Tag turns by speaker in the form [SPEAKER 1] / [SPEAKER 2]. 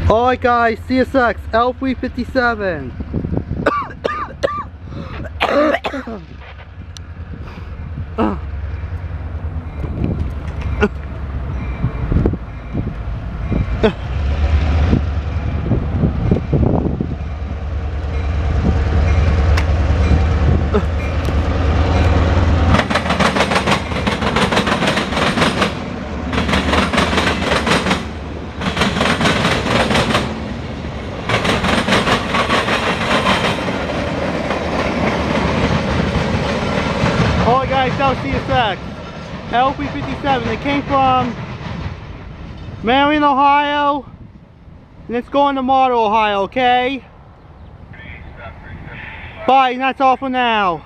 [SPEAKER 1] Alright guys, CSX L357. Alright guys, that was CSX L357. They came from Marion, Ohio, and it's going to Martel, Ohio, okay? Bye, and that's all for now.